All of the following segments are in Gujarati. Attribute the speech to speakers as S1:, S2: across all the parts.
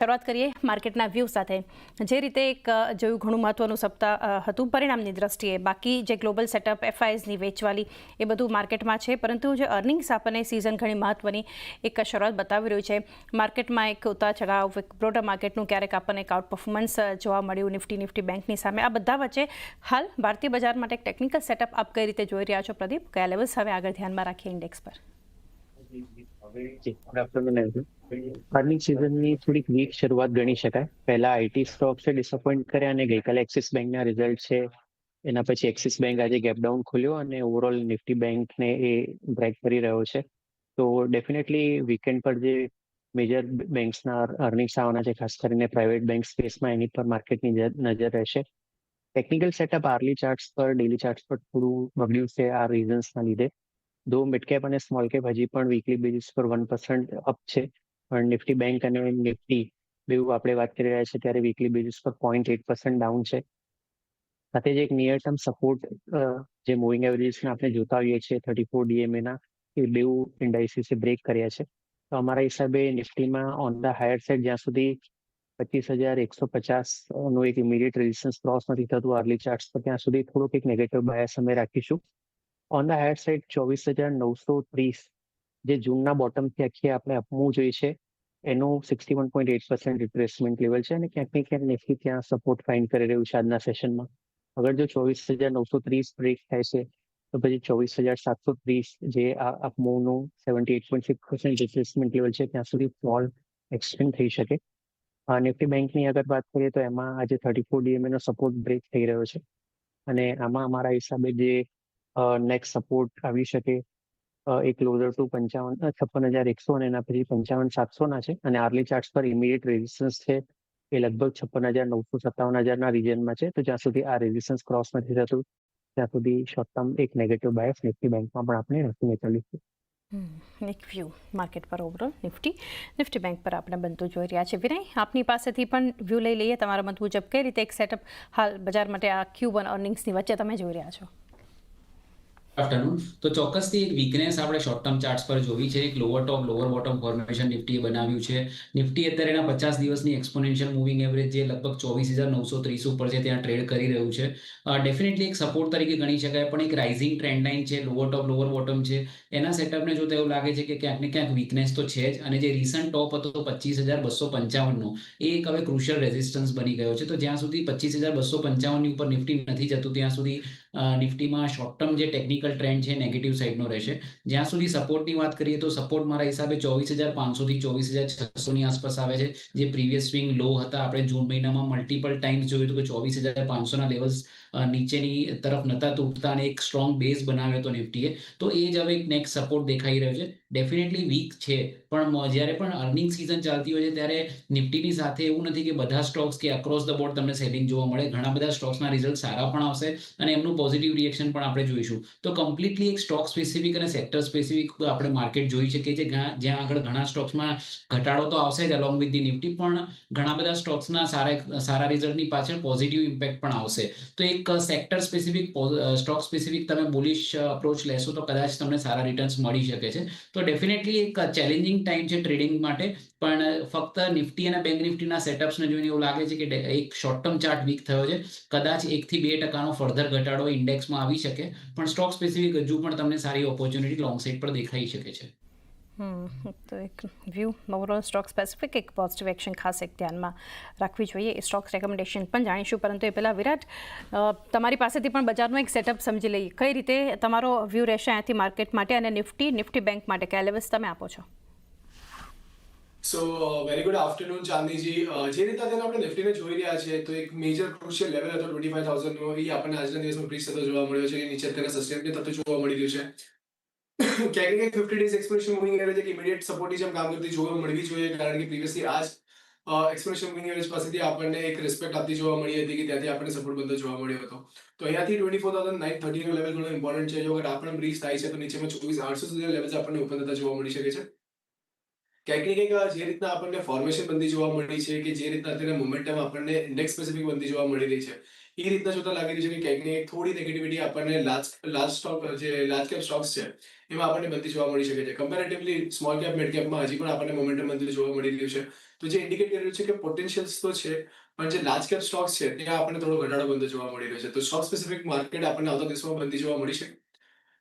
S1: શરૂઆત કરીએ માર્કેટના વ્યૂ સાથે. જે રીતે એક જોયું ઘણું મહત્વનું સપ્તાહ હતું પરિણામની દ્રષ્ટિએ. બાકી જે ગ્લોબલ સેટઅપ એફઆઈએસની વેચવાલી એ બધું માર્કેટમાં છે, પરંતુ જે અર્નિંગ્સ આપણને સિઝન ઘણી મહત્વની એક શરૂઆત બતાવી રહ્યું છે. માર્કેટમાં એક ઉતાર ચઢાવ, એક બ્રોડર માર્કેટનું ક્યારેક આપણને એક આઉટ પરફોર્મન્સ જોવા મળ્યું નિફ્ટી બેંકની સામે. આ બધા વચ્ચે હાલ ભારતીય બજાર માટે એક ટેકનિકલ સેટઅપ આપ કઈ રીતે જોઈ રહ્યા છો પ્રદીપ? કયા લેવલ્સ હવે આગળ ધ્યાનમાં રાખીએ ઇન્ડેક્સ પર?
S2: અર્નિંગ સિઝનની થોડીક વીક શરૂઆત ગણી શકાય. પહેલા આઈટી સ્ટોક્સે ડિસઅપોઇન્ટ કર્યા અને ગઈકાલે એક્સિસ બેંકના રિઝલ્ટ છે. એના પછી એક્સિસ બેંક આજે ગેપ ડાઉન ખોલ્યો અને ઓવરઓલ નિફ્ટી બેંકને એ બ્રેક કરી રહ્યો છે. તો ડેફિનેટલી વીકેન્ડ પર જે મેજર બેંક્સના અર્નિંગ્સ આવવાના છે, ખાસ કરીને પ્રાઇવેટ બેંક સ્પેસમાં, એની પર માર્કેટની નજર રહેશે. ટેકનિકલ સેટઅપ આર્લી ચાર્ટ્સ પર, ડેલી ચાર્ટ્સ પર થોડું બગડ્યું છે આ રીઝન્સના લીધે. દો મિડ કેપ અને સ્મોલ કેપ હજી પણ વીકલી બેઝિસ પર 1% અપ છે, પણ નિફ્ટી બેંક અને નિફ્ટી બેઉ આપણે વાત કરી રહ્યા છીએ ત્યારે વીકલી બેઝિસ પર 0.8% ડાઉન છે. સાથે જ એક નિયર ટર્મ સપોર્ટ જે મૂવિંગ એવરેજીસને આપણે જોતા હોઈએ છીએ 34 DMA એ બેઉ ઇન્ડાઇસીસે બ્રેક કર્યા છે. તો અમારા હિસાબે નિફ્ટીમાં ઓન ધ હાયર સાઇડ જ્યાં સુધી 25,150 નું એક ઇમિડિયેટ રેઝિસ્ટન્સ ક્રોસ નથી થતું અર્લી ચાર્ટ્સ પર, ત્યાં સુધી થોડુંક એક નેગેટિવ બાયસ અમે રાખીશું. ઓન ધ હાયર સાઇડ 24,930 જે જૂનના બોટમથી આખી આપણે અપમૂવ જોઈ છે એનું 61.8% રિટ્રેસમેન્ટ લેવલ છે અને ક્યાંક ને ક્યાંક નિફ્ટી ત્યાં સપોર્ટ ફાઇન્ડ કરી રહ્યું છે આજના સેશનમાં. અગર જો 24,930 બ્રેક થાય છે તો પછી 24,730 જે આ અપમૂવનું 78.6% રિટ્રેસમેન્ટ લેવલ છે ત્યાં સુધી ફોલ એક્સટેન્ડ થઈ શકે. નિફ્ટી બેંકની અગર વાત કરીએ તો એમાં આજે 34 DMA નો સપોર્ટ બ્રેક થઈ રહ્યો છે અને આમાં અમારા હિસાબે જે નેક્સ્ટ સપોર્ટ આવી શકે એક ક્લોઝર ટુ 56,100 અને એના પછી 55,700 છે અને આર્લી ચાર્ટ્સ પર ઇમિડિયેટ રેઝિસ્ટન્સ છે એ લગભગ 56,900 57,000 રીજનમાં છે. તો જ્યાં સુધી આ રેઝિસ્ટન્સ ક્રોસ નથી થતું ત્યાં સુધી શોર્ટ ટર્મ એક નેગેટિવ બાયસ નિફ્ટી બેંકમાં પણ આપણે રાખીને ચાલીશું.
S1: એક વ્યૂ માર્કેટ પર ઓવરઓલ નિફ્ટી બેંક પર આપણે બનતું જોઈ રહ્યા છે. વિનય, આપની પાસેથી પણ વ્યૂ લઈ લઈએ તમારા મત મુજબ. કઈ રીતે એક સેટઅપ હાલ બજાર માટે આ Q1 અર્નિંગ્સની વચ્ચે તમે જોઈ રહ્યા છો?
S3: આફ્ટરનૂન તો ચોક્કસથી એક વીકનેસ આપણે શોર્ટ ટર્મ ચાર્ટ્સ પર જોવી છે. એક lower top lower bottom formation નિફ્ટીએ બનાવ્યું છે. નિફ્ટી અત્યારે એના 50 દિવસની એક્સપોનેન્શિયલ મૂવિંગ એવરેજ જે લગભગ 24,930 ઉપર છે ત્યાં ટ્રેડ કરી રહ્યું છે. ડેફિનેટલી એક સપોર્ટ તરીકે ગણી શકાય, પણ એક રાઇઝિંગ ટ્રેન્ડ લાઇન છે, લોઅર ટોપ લોઅર બોટમ છે. એના સેટઅપને જોતા એવું લાગે છે કે ક્યાંક ને ક્યાંક વીકનેસ તો છે જ, અને જે રિસન્ટ ટોપ હતો 25,255નો એ એક હવે ક્રુશિયલ રેઝિસ્ટન્સ બની ગયો છે. તો જ્યાં સુધી 25,255ની ઉપર નિફ્ટી નથી જતું ત્યાં સુધી નિફ્ટીમાં શોર્ટ ટર્મ જે ટેકનિકલ ટ્રેન્ડ છે નેગેટિવ સાઇડનો રહેશે. જ્યાં સુધી સપોર્ટની વાત કરીએ તો સપોર્ટ મારા હિસાબે 24,500 થી 24,600 ની આસપાસ આવે છે, જે પ્રીવિયસ સ્વિંગ લો હતા. આપણે જૂન મહિનામાં મલ્ટિપલ ટાઈમ્સ જોયું હતું કે 24,500 ના લેવલ્સ નીચેની તરફ નતા તૂટતા અને એક સ્ટ્રોંગ બેઝ બનાવ્યો હતો નિફ્ટીએ. તો એ જ હવે એક નેક્સ્ટ સપોર્ટ દેખાઈ રહ્યો છે. ડેફિનેટલી વીક છે, પણ જ્યારે પણ અર્નિંગ સિઝન ચાલતી હોય છે ત્યારે નિફ્ટીની સાથે એવું નથી કે બધા સ્ટોક્સ કે અક્રોસ ધ બોર્ડ તમને સેલિંગ જોવા મળે. ઘણા બધા સ્ટોક્સના રિઝલ્ટ સારા પણ આવશે અને એમનું પોઝિટિવ રિએક્શન પણ આપણે જોઈશું. તો કમ્પ્લીટલી એક સ્ટોક સ્પેસિફિક અને સેક્ટર સ્પેસિફિક આપણે માર્કેટ જોઈ શકીએ છીએ, જ્યાં આગળ ઘણા સ્ટોક્સમાં ઘટાડો તો આવશે જ અલોંગ વિથ ધી નિફ્ટી, પણ ઘણા બધા સ્ટોક્સના સારા રિઝલ્ટની પાછળ પોઝિટિવ ઇમ્પેક્ટ પણ આવશે. તો એક સેક્ટર સ્પેસિફિક સ્ટોક સ્પેસિફિક તમે બુલિશ અપ્રોચ લેશો તો કદાચ તમને સારા રિટર્ન્સ મળી શકે છે. તો ડેફિનેટલી એક ચેલેન્જિંગ ટાઈમ છે ટ્રેડિંગ માટે, પણ ફક્ત નિફ્ટી અને બેંક નિફ્ટીના સેટઅપ્સને જોઈને એવું લાગે છે કે એક શોર્ટ ટર્મ ચાર્ટ વીક થયો છે. કદાચ 1 થી 2% ફર્ધર ઘટાડો ઇન્ડેક્સમાં આવી શકે, પણ સ્ટોક સ્પેસિફિક હજુ પણ તમને સારી ઓપોર્ચ્યુનિટી લોંગ સાઇડ પર દેખાઈ શકે છે.
S1: તો એક વ્યૂ ઓવરઓલ સ્ટોક સ્પેસિફિક એક પોઝિટિવ એક્શન ખાસ એક ધ્યાનમાં રાખવી જોઈએ. એ સ્ટોક્સ રેકમેન્ડેશન પણ જાણીશું, પરંતુ એ પહેલાં વિરાટ, તમારી પાસેથી પણ બજારનો એક સેટઅપ સમજી લઈએ. કઈ રીતે તમારો વ્યૂ રહેશે અહીંયાથી માર્કેટ માટે અને નિફ્ટી બેંક માટે કયા લેવલ્સ તમે આપો છો?
S4: સો વેરી ગુડ આફ્ટરનૂન ચાંદીજી. જે રીતે અત્યારે આપણે નિફ્ટીને જોઈ રહ્યા છીએ તો એક મેજર ક્રુશિયલ લેવલ હતો 25,000 નો, એ આપણને આજના દિવસમાં બ્રીચ થતો જોવા મળ્યો છે. નીચે અત્યારે સસ્ટેન થતો જોવા મળી રહ્યું છે. ક્યાંક 50 ડેઝ એક્સપોનેન્શિયલ મૂવિંગ એવરેજ એક ઇમિડિયેટ સપોર્ટની જેમ કામ કરતી જોવા મળવી જોઈએ, કારણ કે પ્રીવિયસલી આ જ એક્સપોનેન્શિયલ મૂવિંગ એવરેજ પાસેથી આપણને એક રિસ્પેક્ટ આપતી જોવા મળી હતી કે ત્યાંથી આપણને સપોર્ટ બનતો જોવા મળ્યો હતો. તો અહીંયાથી 24,930 નો લેવલ ઘણો ઇમ્પોર્ટન્ટ છે. જો અગર આપણને બ્રીચ થાય છે તો નીચેમાં 24,800 સુધીના લેવલ્સ આપણને ઓપન થતા જોવા મળી શકે છે. ક્યાંક ને ક્યાંક જે રીતના આપણને ફોર્મેશન બનતી જોવા મળી છે, કે જે રીતના અત્યારે મોમેન્ટમ આપણને ઇન્ડેક્સ સ્પેસિફિક બનતી જોવા મળી રહી છે, એ રીતના જોતા લાગી રહ્યું છે કે ક્યાંક ને ક્યાંક થોડી નેગેટિવિટી આપણને લાર્જ કેપ સ્ટોક્સ છે એમાં આપણને બનતી જોવા મળી શકે છે. કમ્પેરેટિવલી સ્મોલ કેપ મિડ કેપમાં હજી પણ આપણને મોમેન્ટમ બનતી જોવા મળી રહ્યું છે. તો જે ઇન્ડિકેટ કરી રહ્યું છે કે પોટેન્શિયલ્સ તો છે, પણ જે લાર્જ કેપ સ્ટોક્સ છે ત્યાં આપણને થોડો ઘટાડો બનતો જોવા મળી રહ્યો છે. તો સ્ટોક સ્પેસિફિક માર્કેટ આપણને આવતા દિવસોમાં બનતી જોવા મળી શકે.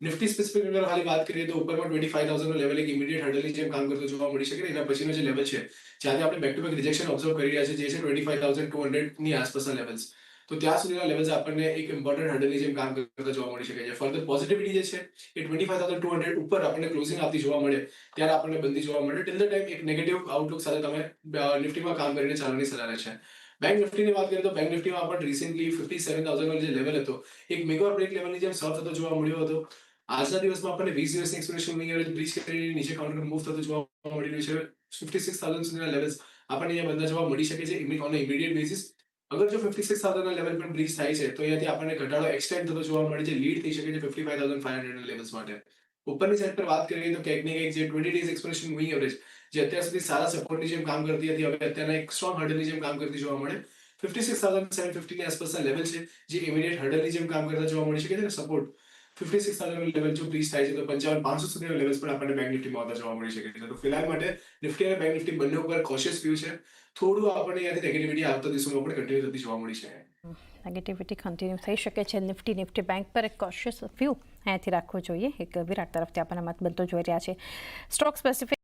S4: નિફ્ટી સ્પેસિફિક અગર ખાલી વાત કરીએ તો ઉપરમાં 25,000 નો લેવલ એક ઇમિડિયેટ હર્ડલની જેમ કામ કરતો જોવા મળી શકે. એના પછીનો જે લેવલ છે જ્યાંથી આપણે back to back rejection observe કરી રહ્યા છે જે છે 25,200 ની આસપાસના લેવલ્સ. તો ત્યાં સુધીના લેવલ્સ આપણને એક ઇમ્પોર્ટન્ટ હર્ડલની જેમ કામ કરતા જોવા મળી શકે છે. ફર્ધર પોઝિટિવિટી જે છે એ 25,200 ઉપર આપણને ક્લોઝિંગ આપતી જોવા મળે ત્યારે આપણને બનતી જોવા મળે. ટિલ ધ ટાઈમ એક નેગેટિવ આઉટલુક સાથે તમે નિફ્ટીમાં કામ કરીને ચાલવાની સલાહ છે. બેંક નિફ્ટીની વાત કરીએ તો બેંક નિફ્ટીમાં પણ રિસેન્ટલી 57,000 નો જે લેવલ હતો એક મેક ઓર બ્રેક લેવલની જેમ સર્વ થતો જોવા મળ્યો હતો. આજના દિવસમાં આપણને 20 દિવસની એક્સપેક્ટેશન મૂવિંગ એવરેજ બ્રીચ કરીને નીચે કાઉન્ટર મૂવ થતો જોવા મળી રહ્યું છે. 56,000 સુધીના લેવલ્સ આપણને અહીંયા બંધા જોવા મળી શકે છે ઓન ઇમિડિયેટ બેસિસ. અગર જો 56,000 ના લેવલ પર બ્રીચ થાય છે તો અહીંયાથી આપણને ઘટાડો એક્સટેન્ડ થતો જોવા મળે છે. લીડ થઈ શકે છે 55,500 ના લેવલ્સ માટે. ઉપરની સાઈડ પર વાત કરીએ તો ક્યાંક ને ક્યાંક જે 20 ડેઝ એક્સપેક્ટેશન મૂવિંગ એવરેજ જે અત્યાર સુધી સારા સપોર્ટની જેમ કામ કરતી હતી હવે અત્યારના એક સ્ટ્રોંગ હર્ડલની જેમ કામ કરતી જોવા મળે. 56,750 ની આસપાસના લેવલ છે જે ઇમિડિયેટ હર્ડલની જેમ કામ કરતા જોવા મળી શકે છે. સપોર્ટ 56,000 લેવલ જો બ્રીચ થાય છે તો 55,500 સુધીના લેવલ્સ પણ આપણને બેંક નિફ્ટીમાં આવતા જોવા મળી શકે છે. તો ફિલહાલ માટે નિફ્ટી અને બેંક નિફ્ટી બંને ઉપર કોશિયસ વ્યૂ છે. થોડું આપણને અહીંયાથી નેગેટિવિટી આવતા દિવસોમાં પણ કન્ટિન્યુ થતી જોવા મળી શકે.
S1: નેગેટિવિટી કન્ટિન્યુ થઈ શકે છે. નિફ્ટી બેંક પર એક કોશિયસ વ્યૂ અહીંયાથી રાખવો જોઈએ. એક વિરાટ તરફથી આપણને મત બનતો જોઈ રહ્યા છે. Stock specific